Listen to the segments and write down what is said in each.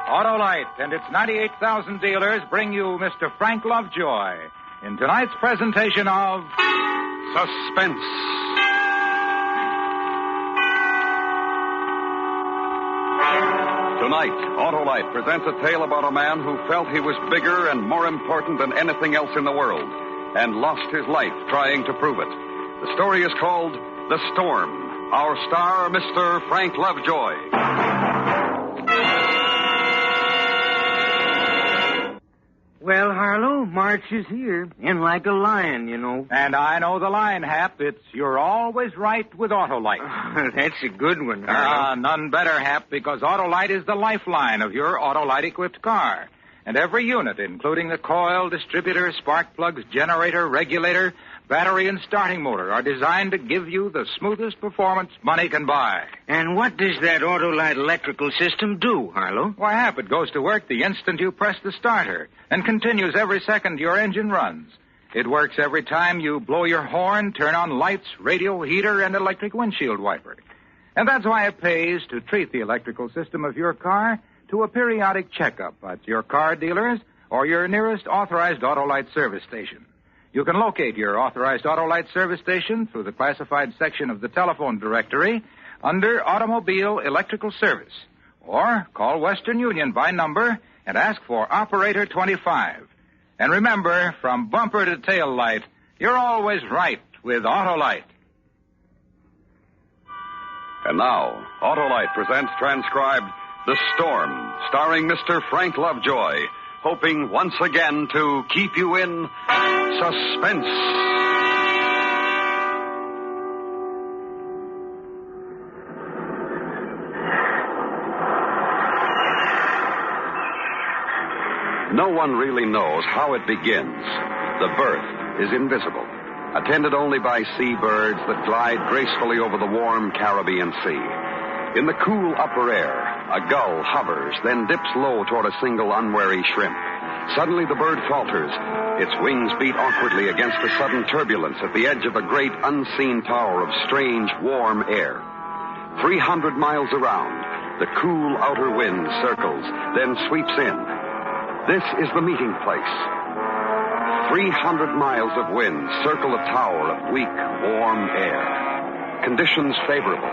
Autolite and its 98,000 dealers bring you Mr. Frank Lovejoy in tonight's presentation of Suspense. Tonight, Autolite presents a tale about a man who felt he was bigger and more important than anything else in the world and lost his life trying to prove it. The story is called The Storm. Our star, Mr. Frank Lovejoy. Well, Harlow, March is here. In like a lion, you know. And I know the line, Hap. It's you're always right with Autolite. That's a good one, Harlow. None better, Hap, because Autolite is the lifeline of your Autolite-equipped car. And every unit, including the coil, distributor, spark plugs, generator, regulator, battery, and starting motor, are designed to give you the smoothest performance money can buy. And what does that Autolite electrical system do, Harlow? Why, Hap, it goes to work the instant you press the starter and continues every second your engine runs. It works every time you blow your horn, turn on lights, radio, heater, and electric windshield wiper. And that's why it pays to treat the electrical system of your car to a periodic checkup at your car dealers or your nearest authorized Autolite service station. You can locate your authorized Autolite service station through the classified section of the telephone directory under Automobile Electrical Service. Or call Western Union by number and ask for Operator 25. And remember, from bumper to tail light, you're always right with Autolite. And now, Autolite presents transcribed The Storm, starring Mr. Frank Lovejoy, hoping once again to keep you in suspense. No one really knows how it begins. The birth is invisible, attended only by seabirds that glide gracefully over the warm Caribbean Sea. In the cool upper air, a gull hovers, then dips low toward a single unwary shrimp. Suddenly the bird falters. Its wings beat awkwardly against a sudden turbulence at the edge of a great unseen tower of strange, warm air. 300 miles around, the cool outer wind circles, then sweeps in. This is the meeting place. 300 miles of wind circle a tower of weak, warm air. Conditions favorable.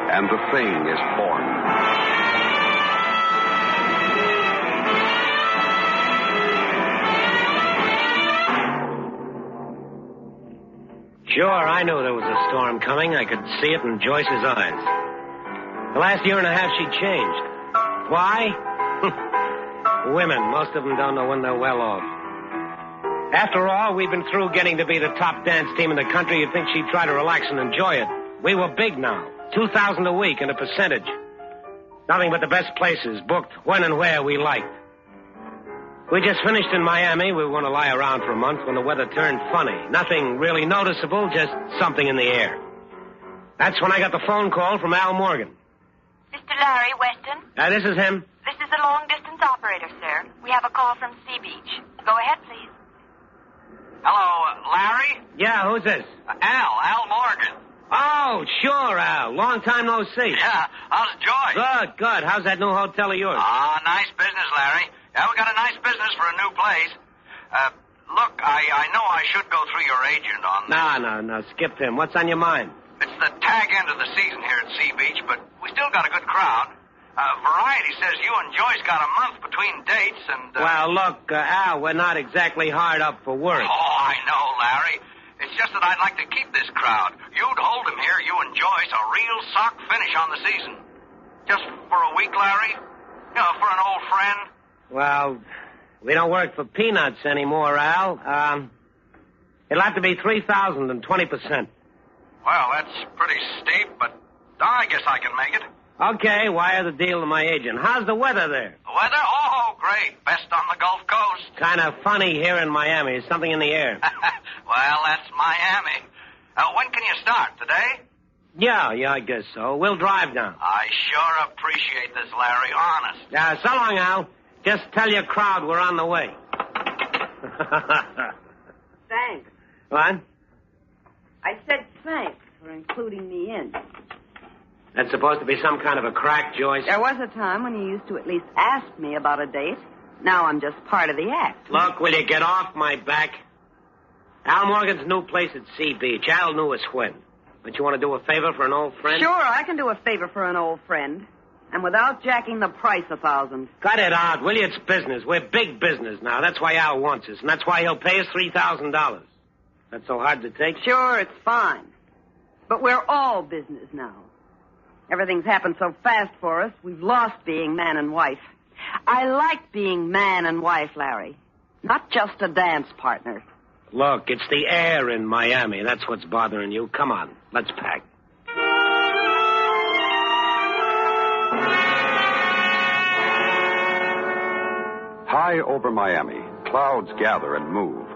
And the thing is born. Sure, I knew there was a storm coming. I could see it in Joyce's eyes. The last year and a half, she changed. Why? Women. Most of them don't know when they're well off. After all, we've been through getting to be the top dance team in the country. You'd think she'd try to relax and enjoy it. We were big now. $2,000 a week and a percentage. Nothing but the best places, booked when and where we liked. We just finished in Miami. We were going to lie around for a month when the weather turned funny. Nothing really noticeable, just something in the air. That's when I got the phone call from Al Morgan. Mr. Larry Weston? This is him. This is the long-distance operator, sir. We have a call from Sea Beach. Go ahead, please. Hello, Larry? Yeah, who's this? Al Morgan. Oh, sure, Al. Long time no see. Yeah, how's Joyce? Good. How's that new hotel of yours? Nice business, Larry. Yeah, we got a nice business for a new place. Look, I know I should go through your agent on this. No. Skip him. What's on your mind? It's the tag end of the season here at Sea Beach, but we still got a good crowd. Variety says you and Joyce got a month between dates and... Well, look, Al, we're not exactly hard up for work. Oh, I know, Larry. It's just that I'd like to keep this crowd. You'd hold them here, you and Joyce, a real sock finish on the season. Just for a week, Larry? You know, for an old friend? Well, we don't work for peanuts anymore, Al. It'll have to be 3,000 and 20%. Well, that's pretty steep, but I guess I can make it. Okay, wire the deal to my agent. How's the weather there? The weather? Oh, great. Best on the Gulf Coast. Kind of funny here in Miami. There's something in the air. Well, that's Miami. When can you start? Today? Yeah, I guess so. We'll drive down. I sure appreciate this, Larry. Honest. So long, Al. Just tell your crowd we're on the way. Thanks. What? I said thanks for including me in. That's supposed to be some kind of a crack, Joyce. There was a time when you used to at least ask me about a date. Now I'm just part of the act. Look, will you get off my back? Al Morgan's new place at Sea Beach. Al knew us when. Don't you want to do a favor for an old friend? Sure, I can do a favor for an old friend. And without jacking the price 1,000. Cut it out, will you? It's business. We're big business now. That's why Al wants us, and that's why he'll pay us $3,000. That's so hard to take? Sure, it's fine. But we're all business now. Everything's happened so fast for us, we've lost being man and wife. I like being man and wife, Larry. Not just a dance partner. Look, it's the air in Miami. That's what's bothering you. Come on, let's pack. High over Miami, clouds gather and move.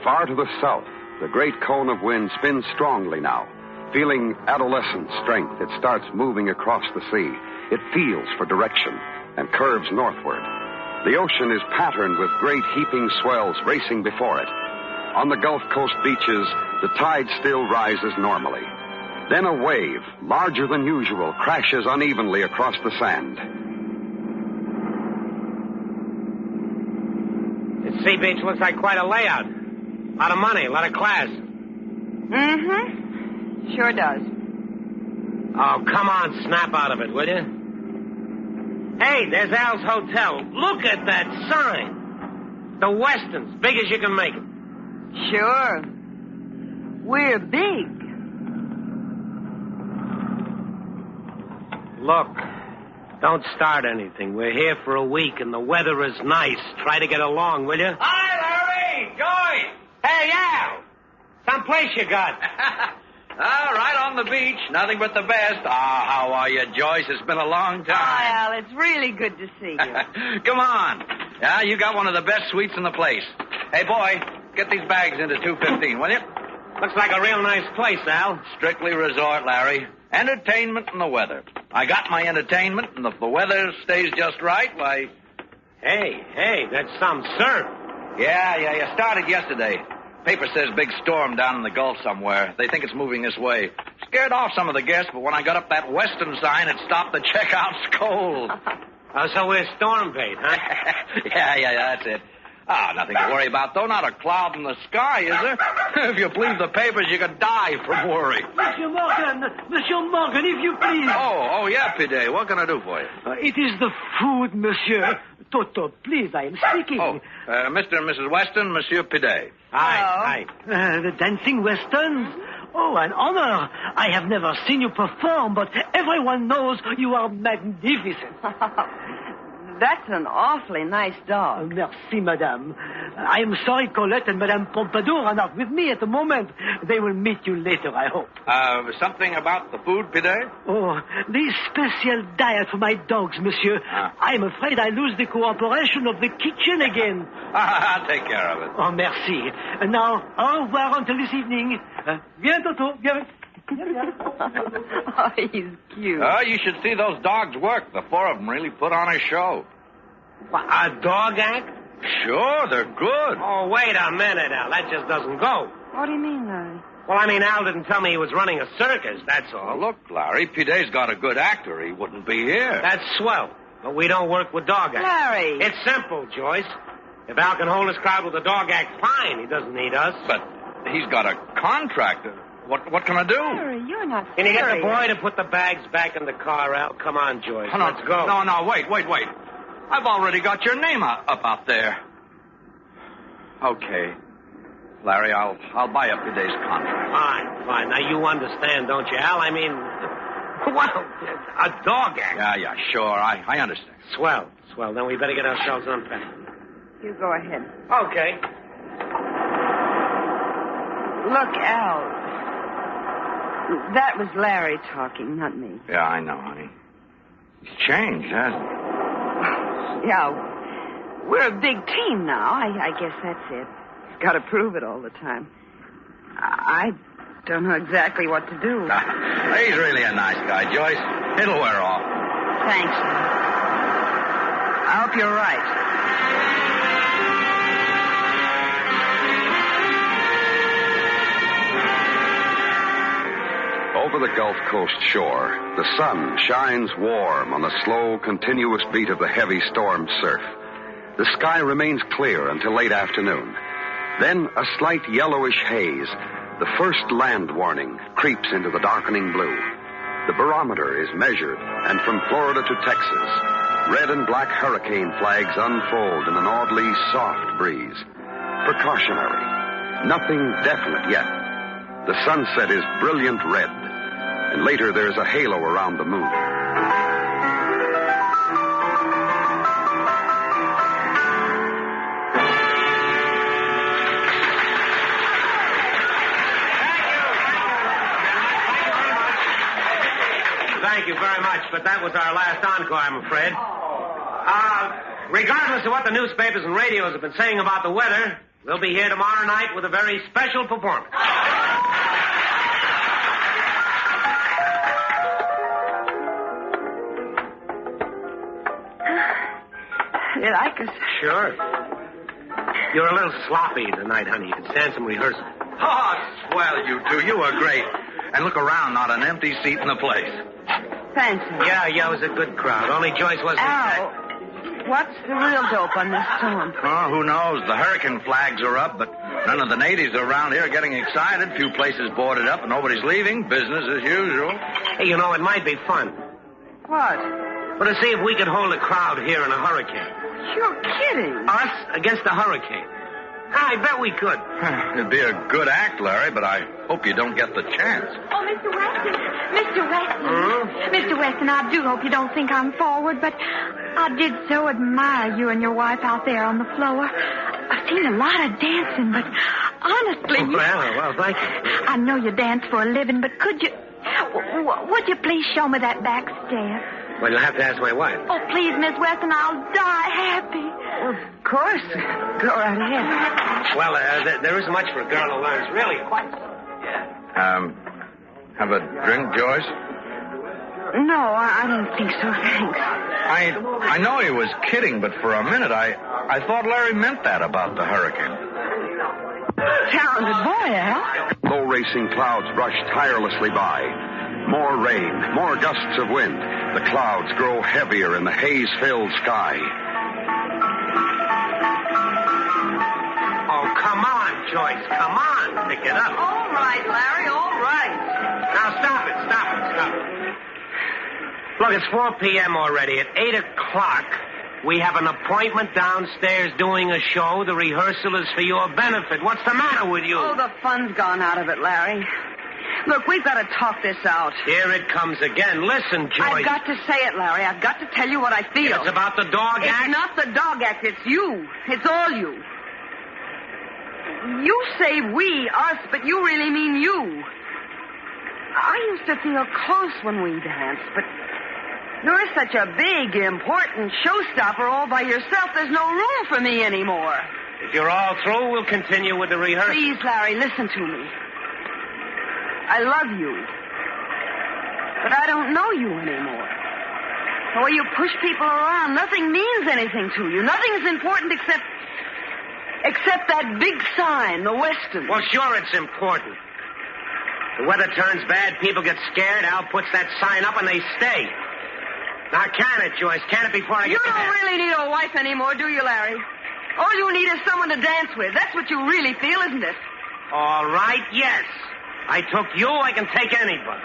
Far to the south, the great cone of wind spins strongly now. Feeling adolescent strength, it starts moving across the sea. It feels for direction and curves northward. The ocean is patterned with great heaping swells racing before it. On the Gulf Coast beaches, the tide still rises normally. Then a wave, larger than usual, crashes unevenly across the sand. This Sea Beach looks like quite a layout. A lot of money, a lot of class. Mm-hmm. Sure does. Oh, come on, snap out of it, will you? Hey, there's Al's Hotel. Look at that sign. The Weston's, big as you can make it. Sure. We're big. Look, don't start anything. We're here for a week, and the weather is nice. Try to get along, will you? Hi, Larry! Joyce! Hey, Al! Someplace you got. All right, on the beach. Nothing but the best. Ah, how are you, Joyce? It's been a long time. Hi, Al. It's really good to see you. Come on. Yeah, you got one of the best suites in the place. Hey, boy, get these bags into 215, will you? Looks like a real nice place, Al. Strictly resort, Larry. Entertainment and the weather. I got my entertainment, and if the weather stays just right, why... Hey, that's some surf. Yeah, started yesterday. Paper says big storm down in the Gulf somewhere. They think it's moving this way. Scared off some of the guests, but when I got up that western sign, it stopped the checkouts cold. Oh, so we're storm bait, huh? yeah, that's it. Ah, nothing to worry about, though. Not a cloud in the sky, is there? If you believe the papers, you could die from worry. Monsieur Morgan, if you please. Oh, yeah, Pide. What can I do for you? It is the food, monsieur. Toto, please, I am speaking. Oh, Mr. and Mrs. Weston, Monsieur Pide. Hi. The dancing westerns? Oh, an honor. I have never seen you perform, but everyone knows you are magnificent. That's an awfully nice dog. Merci, madame. I am sorry Colette and Madame Pompadour are not with me at the moment. They will meet you later, I hope. Something about the food, Pide? Oh, the special diet for my dogs, monsieur. I'm afraid I lose the cooperation of the kitchen again. I'll take care of it. Oh, merci. And now, au revoir until this evening. Viens, Toto, viens. Oh, he's cute. Oh, you should see those dogs work. The four of them really put on a show. What, a dog act? Sure, they're good. Oh, wait a minute, Al. That just doesn't go. What do you mean, Larry? Well, I mean, Al didn't tell me he was running a circus, that's all. Well, look, Larry, Pide's got a good actor. He wouldn't be here. That's swell. But we don't work with dog acts. Larry! It's simple, Joyce. If Al can hold his crowd with a dog act, fine. He doesn't need us. But he's got a contract. What can I do? Larry, you're not Can you get the serious. boy to put the bags back in the car, Al? Come on, Joyce. Oh, no, Let's go. No, wait. I've already got your name up out there. Okay. Larry, I'll buy up today's contract. Fine. Now, you understand, don't you, Al? I mean, well, a dog act. Yeah, sure. I understand. Swell. Then we better get ourselves unpacked. You go ahead. Okay. Look, Al. That was Larry talking, not me. Yeah, I know, honey. He's changed, hasn't he? Yeah, we're a big team now. I guess that's it. Got to prove it all the time. I don't know exactly what to do. He's really a nice guy, Joyce. It'll wear off. Thanks. I hope you're right. over the Gulf Coast shore, the sun shines warm on the slow, continuous beat of the heavy storm surf. The sky remains clear until late afternoon. Then a slight yellowish haze, the first land warning, creeps into the darkening blue. The barometer is measured, and from Florida to Texas, red and black hurricane flags unfold in an oddly soft breeze. Precautionary. Nothing definite yet. The sunset is brilliant red, and later there's a halo around the moon. Thank you very much, but that was our last encore, I'm afraid. Regardless of what the newspapers and radios have been saying about the weather, we'll be here tomorrow night with a very special performance. You like us? Sure. You're a little sloppy tonight, honey. You can stand some rehearsal. Oh, swell, you two. You are great. And look around, not an empty seat in the place. Thanks. Yeah, it was a good crowd. Only Joyce wasn't. Al, what's the real dope on this storm? Oh, who knows? The hurricane flags are up, but none of the natives around here are getting excited. Few places boarded up, and nobody's leaving. Business as usual. Hey, you know, it might be fun. What? Well, to see if we could hold a crowd here in a hurricane. You're kidding. Us against the hurricane. I bet we could. It'd be a good act, Larry, but I hope you don't get the chance. Oh, Mr. Weston. Mr. Weston. Mr. Weston, I do hope you don't think I'm forward, but I did so admire you and your wife out there on the floor. I've seen a lot of dancing, but honestly... Well, thank you. I know you dance for a living, but could you... would you please show me that back step? Well, you'll have to ask my wife. Oh, please, Miss Weston, I'll die happy. Of course. Go right ahead. Well, there isn't much for a girl who learns, really, quite. Have a drink, Joyce? No, I don't think so, thanks. I know he was kidding, but for a minute I thought Larry meant that about the hurricane. Talented boy, Al. Low racing clouds rush tirelessly by. More rain, more gusts of wind. The clouds grow heavier in the haze-filled sky. Oh, come on, Joyce. Come on. Pick it up. All right, Larry, all right. Now, stop it. Look, it's 4 p.m. already. At 8 o'clock, we have an appointment downstairs doing a show. The rehearsal is for your benefit. What's the matter with you? Oh, the fun's gone out of it, Larry. Look, we've got to talk this out. Here it comes again. Listen, Joyce. I've got to say it, Larry. I've got to tell you what I feel. It's about the dog act? It's not the dog act. It's you. It's all you. You say we, us, but you really mean you. I used to feel close when we danced, but you're such a big, important showstopper all by yourself. There's no room for me anymore. If you're all through, we'll continue with the rehearsal. Please, Larry, listen to me. I love you. But I don't know you anymore. The way you push people around, nothing means anything to you. Nothing's important except that big sign, the Weston. Well, sure it's important. The weather turns bad, people get scared, Al puts that sign up and they stay. Now, can it, Joyce? Can it before I get You don't there? really need a wife anymore, do you, Larry? All you need is someone to dance with. That's what you really feel, isn't it? All right, yes. I took you, I can take anybody.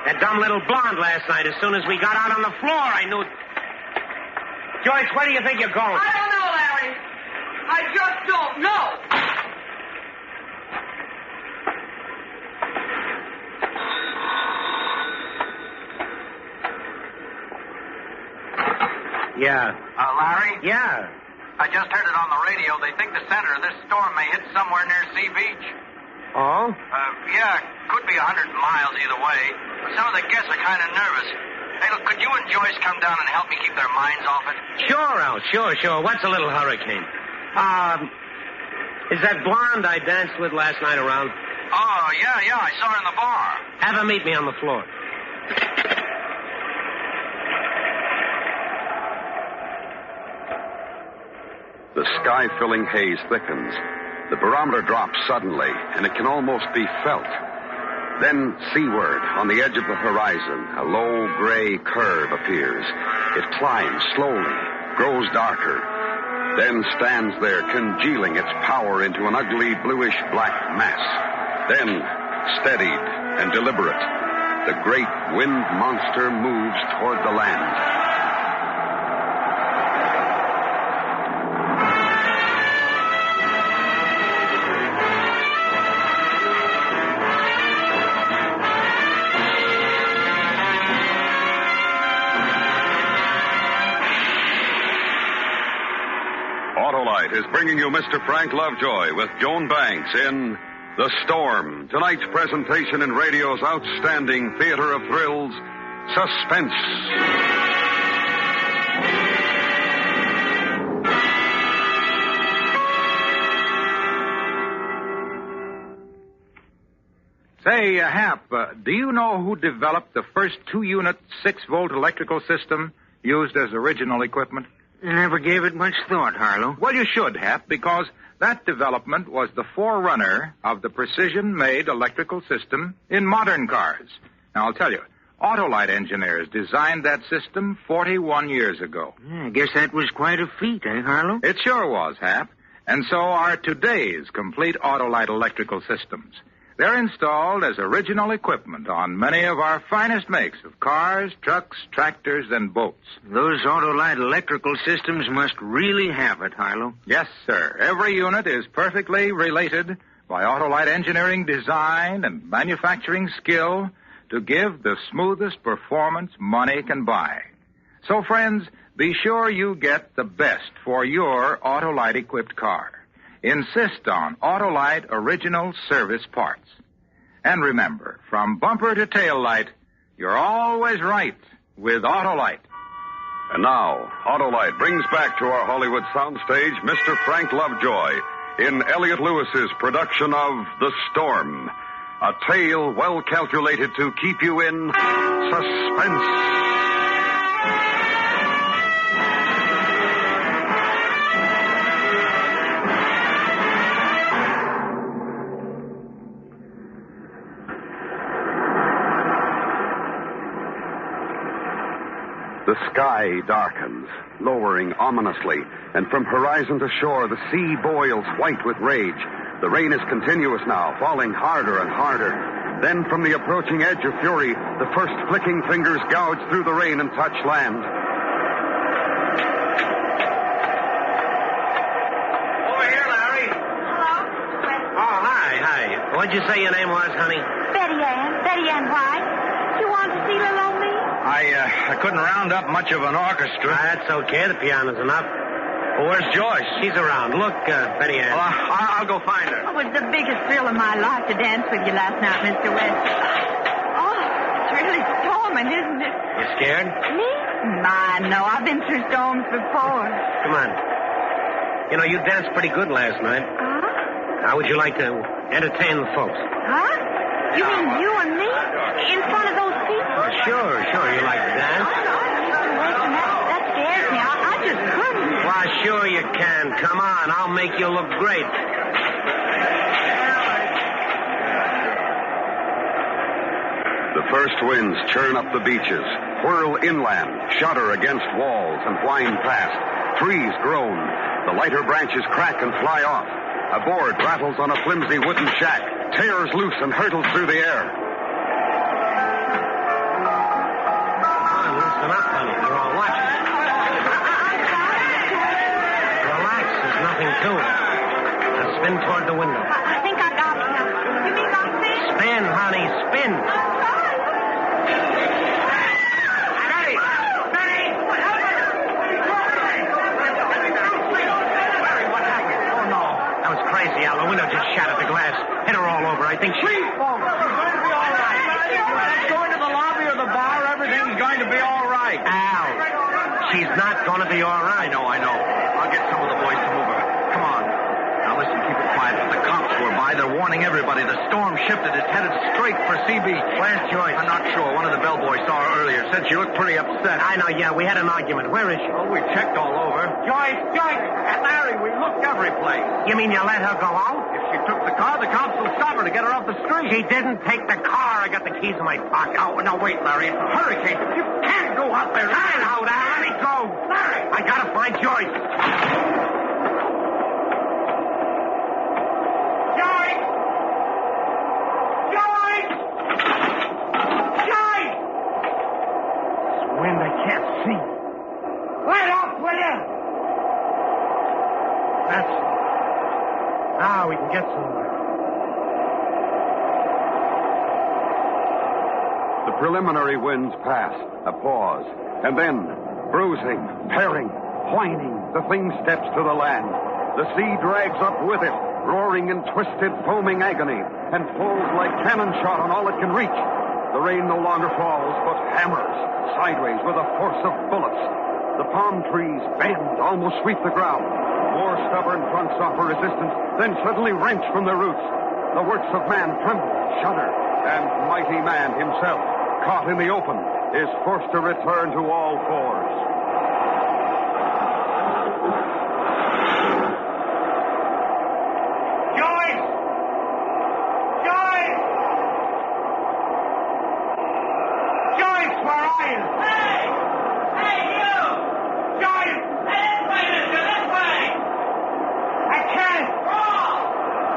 That dumb little blonde last night, as soon as we got out on the floor, I knew... Joyce, where do you think you're going? I don't know, Larry. I just don't know. Yeah. Larry? Yeah. I just heard it on the radio. They think the center of this storm may hit somewhere near Sea Beach. Oh? Yeah, could be 100 miles either way. Some of the guests are kind of nervous. Hey, look, could you and Joyce come down and help me keep their minds off it? Sure, Al. Sure. What's a little hurricane? Is that blonde I danced with last night around? Oh, yeah. I saw her in the bar. Have her meet me on the floor. The sky-filling haze thickens. The barometer drops suddenly, and it can almost be felt. Then seaward, on the edge of the horizon, a low gray curve appears. It climbs slowly, grows darker, then stands there, congealing its power into an ugly bluish-black mass. Then, steadied and deliberate, the great wind monster moves toward the land. Autolite is bringing you Mr. Frank Lovejoy with Joan Banks in The Storm, tonight's presentation in radio's outstanding theater of thrills, Suspense. Say, Hap, do you know who developed the first 2-unit 6-volt electrical system used as original equipment? Never gave it much thought, Harlow. Well, you should, Hap, because that development was the forerunner of the precision-made electrical system in modern cars. Now, I'll tell you, Autolite engineers designed that system 41 years ago. Yeah, I guess that was quite a feat, eh, Harlow? It sure was, Hap. And so are today's complete Autolite electrical systems. They're installed as original equipment on many of our finest makes of cars, trucks, tractors, and boats. Those Autolite electrical systems must really have it, Harlow. Yes, sir. Every unit is perfectly related by Autolite engineering design and manufacturing skill to give the smoothest performance money can buy. So, friends, be sure you get the best for your Autolite-equipped car. Insist on Autolite original service parts. And remember, from bumper to tail light, you're always right with Autolite. And now, Autolite brings back to our Hollywood soundstage Mr. Frank Lovejoy in Elliot Lewis's production of The Storm, a tale well calculated to keep you in suspense. The sky darkens, lowering ominously, and from horizon to shore, the sea boils white with rage. The rain is continuous now, falling harder and harder. Then from the approaching edge of fury, the first flicking fingers gouge through the rain and touch land. Over here, Larry. Hello? Oh, hi. What'd you say your name was, honey? Betty Ann White. You want to see little old me? I couldn't round up much of an orchestra. That's okay. The piano's enough. Well, where's Joyce? She's around. Look, Betty Ann. Well, I'll go find her. Oh, it was the biggest thrill of my life to dance with you last night, Mr. West. Oh, it's really storming, isn't it? You scared? Me? My, no. I've been through storms before. Come on. You know, you danced pretty good last night. Huh? How would you like to entertain the folks? Huh? You mean you and me? In front of those people? Sure. You like to dance? Mr. Weston, that scares me. I just couldn't. Why, sure you can. Come on. I'll make you look great. The first winds churn up the beaches, whirl inland, shudder against walls, and whine past. Trees groan. The lighter branches crack and fly off. A board rattles on a flimsy wooden shack, tears loose and hurtles through the air. Come on, listen up, honey. You're all watching. Relax. There's nothing to it. Now spin toward the window. I think I got it now. You mean I'll see? Spin, honey. Spin. The window just shattered the glass. Hit her all over. I think she... Please, folks, it's going to be all right. Let's go into the lobby of the bar. Everything's going to be all right. Al, she's not going to be all right. I know. I'll get some of the boys to move her. Come on. Now, listen, keep it quiet. The cops were by. They're warning everybody. The storm shifted. It's headed straight for Sea Beach. Where's Joyce? I'm not sure. One of the bellboys saw her earlier. Said she looked pretty upset. I know, yeah. We had an argument. Where is she? Oh, we checked all over. Joyce! Larry, we looked every place. You mean you let her go out? If she took the car, the cops will stop her to get her off the street. She didn't take the car. I got the keys in my pocket. Oh, no, wait, Larry. It's a hurricane. You can't go out there. Stand out, Al. Let me go. Larry! I gotta find Joyce. Joyce! Joyce! Joyce! This wind, I can't see. Let up, will you? That's it. Now we can get somewhere. The preliminary winds pass, a pause, and then, bruising, tearing, whining, the thing steps to the land. The sea drags up with it, roaring in twisted, foaming agony, and falls like cannon shot on all it can reach. The rain no longer falls, but hammers, sideways with the force of bullets. The palm trees bend, almost sweep the ground. More stubborn trunks offer resistance, then suddenly wrench from their roots. The works of man tremble, shudder, and mighty man himself, caught in the open, is forced to return to all fours. Joyce! Joyce! Joyce, where are you? Hey! Hey, you! Joyce! Hey, this way, mister, this way! I can't! Crawl!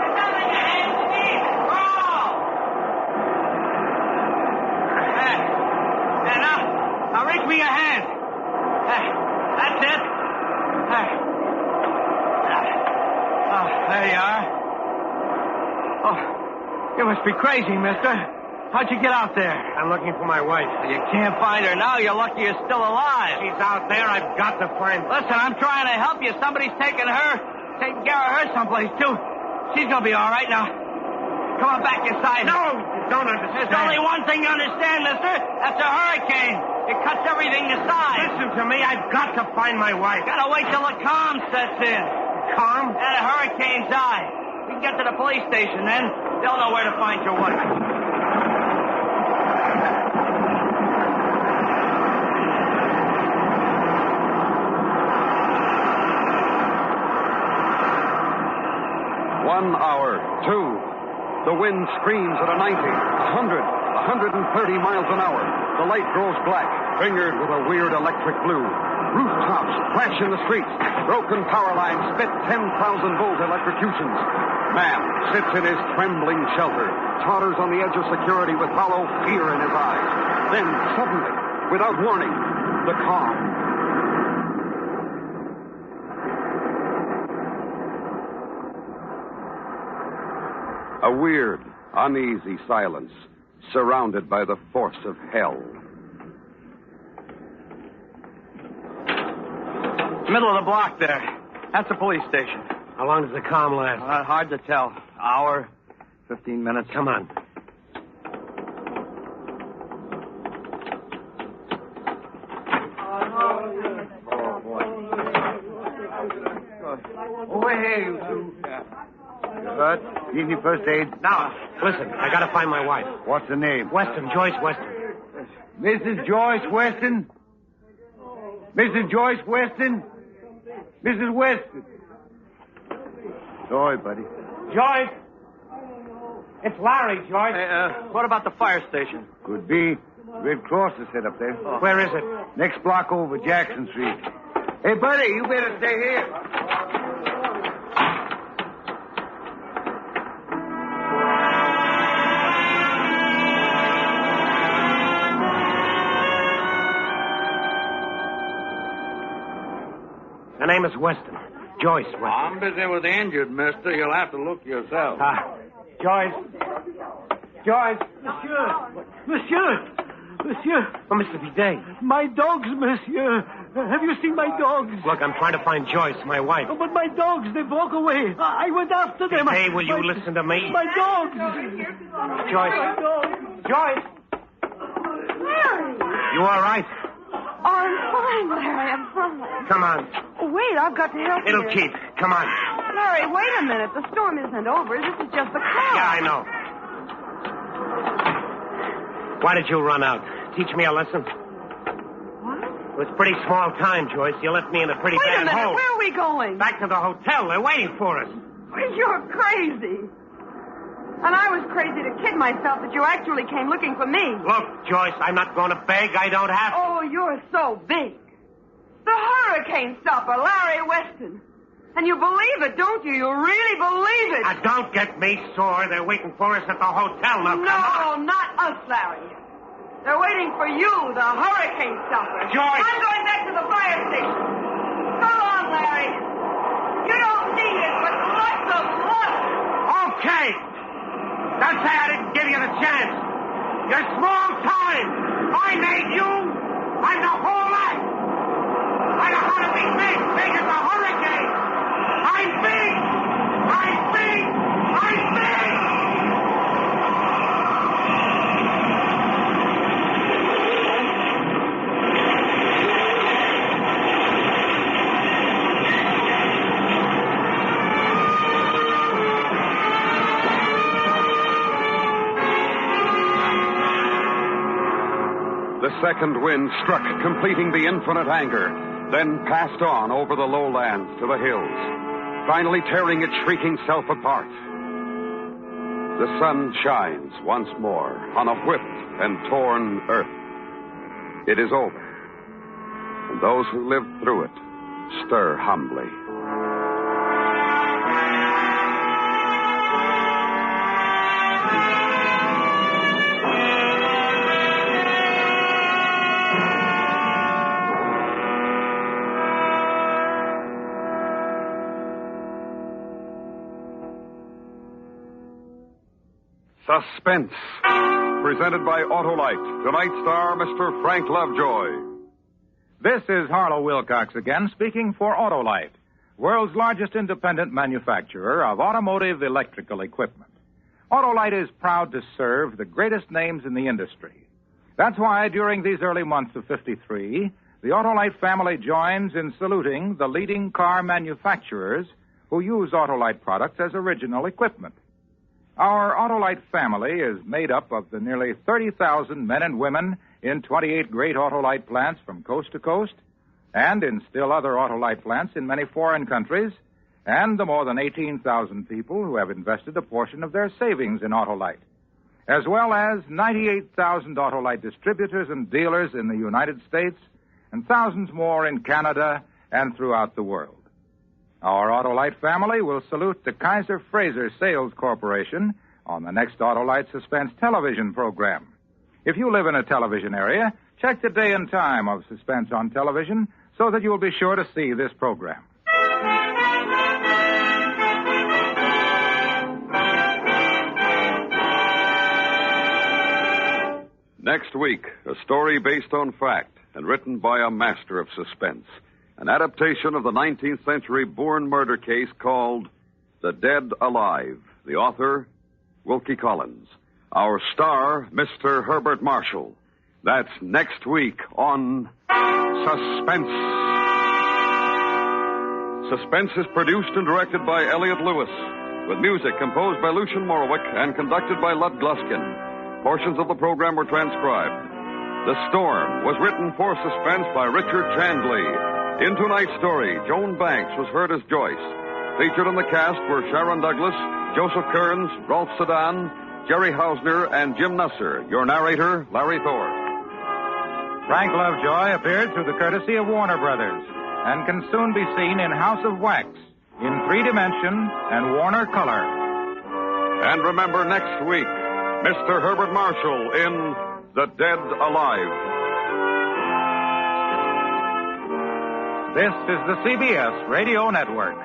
There's nothing your hands need! Crawl! Now reach me your hand. That's it. Oh, there you are. Oh, you must be crazy, mister. How'd you get out there? I'm looking for my wife. You can't find her now. You're lucky you're still alive. She's out there. I've got to find her. Listen, I'm trying to help you. Somebody's taking care of her someplace, too. She's gonna be all right now. Come on back inside. No, you don't understand. There's only one thing you understand, mister. That's a hurricane. It cuts everything to size. Listen to me. I've got to find my wife. Gotta wait till the calm sets in. Calm? And a hurricane's eye. We can get to the police station then. They'll know where to find your wife. One hour, two. The wind screams at a 90, 100, 130 miles an hour. The light grows black, fingered with a weird electric blue. Rooftops flash in the streets. Broken power lines spit 10,000-volt electrocutions. Man sits in his trembling shelter, totters on the edge of security with hollow fear in his eyes. Then, suddenly, without warning, the calm. A weird, uneasy silence, surrounded by the force of hell. Middle of the block there. That's the police station. How long does the calm last? Hard to tell. Hour, 15 minutes. Come on. Over here, you two. You hurt? Need any first aid? Now, listen, I gotta find my wife. What's the name? Weston, Joyce Weston. Mrs. Joyce Weston? Mrs. Joyce Weston? Mrs. Weston? Sorry, buddy. Joyce! It's Larry, Joyce. What about the fire station? Could be. Red Cross is set up there. Where is it? Next block over, Jackson Street. Hey, buddy, you better stay here. Her name is Weston. Joyce Weston. I'm busy with the injured, mister. You'll have to look yourself. Joyce. Joyce. Monsieur! Oh, Mr. Bidet. My dogs, monsieur. Have you seen my dogs? Look, I'm trying to find Joyce, my wife. Oh, but my dogs, they broke away. I went after them. Hey, will you listen to me? My dogs. Joyce. My dogs. Joyce. Larry! You all right? Oh, I'm fine, Larry. I'm fine. Come on. Oh, wait, I've got to help It'll you. keep. Come on. Larry, wait a minute. The storm isn't over. This is just the cloud. Yeah, I know. Why did you run out? Teach me a lesson? What? It was pretty small time, Joyce. You left me in a pretty Wait bad a minute. hole. Where are we going? Back to the hotel. They're waiting for us. You're crazy. And I was crazy to kid myself that you actually came looking for me. Look, Joyce, I'm not going to beg. I don't have to. Oh, you're so big. The hurricane stopper, Larry Weston. And you believe it, don't you? You really believe it. Now, don't get me sore. They're waiting for us at the hotel. Now, come on. No, not us, Larry. They're waiting for you, the hurricane stopper. Joyce! I'm going back to the fire station. So long, Larry. You don't need it, but lots of luck. Okay. Don't say I didn't give you the chance. You're small time. I made you. I'm the whole lot. I know how to be big. Big as a hurricane. I'm big. I'm big. I'm big. The second wind struck, completing the infinite anger, then passed on over the lowlands to the hills, finally tearing its shrieking self apart. The sun shines once more on a whipped and torn earth. It is over, and those who lived through it stir humbly. Suspense, presented by Autolite. Tonight's star, Mr. Frank Lovejoy. This is Harlow Wilcox again, speaking for Autolite, world's largest independent manufacturer of automotive electrical equipment. Autolite is proud to serve the greatest names in the industry. That's why during these early months of 53, the Autolite family joins in saluting the leading car manufacturers who use Autolite products as original equipment. Our Autolite family is made up of the nearly 30,000 men and women in 28 great Autolite plants from coast to coast, and in still other Autolite plants in many foreign countries, and the more than 18,000 people who have invested a portion of their savings in Autolite, as well as 98,000 Autolite distributors and dealers in the United States, and thousands more in Canada and throughout the world. Our Autolite family will salute the Kaiser Fraser Sales Corporation on the next Autolite Suspense television program. If you live in a television area, check the day and time of Suspense on television so that you'll be sure to see this program. Next week, a story based on fact and written by a master of suspense. An adaptation of the 19th century Bourne murder case called The Dead Alive. The author, Wilkie Collins. Our star, Mr. Herbert Marshall. That's next week on Suspense. Suspense is produced and directed by Elliot Lewis, with music composed by Lucian Morowick and conducted by Lud Gluskin. Portions of the program were transcribed. The Storm was written for Suspense by Richard Chandley. In tonight's story, Joan Banks was heard as Joyce. Featured in the cast were Sharon Douglas, Joseph Kearns, Rolf Sedan, Jerry Hausner, and Jim Nusser. Your narrator, Larry Thor. Frank Lovejoy appeared through the courtesy of Warner Brothers and can soon be seen in House of Wax, in 3-dimension and Warner Color. And remember next week, Mr. Herbert Marshall in The Dead Alive. This is the CBS Radio Network.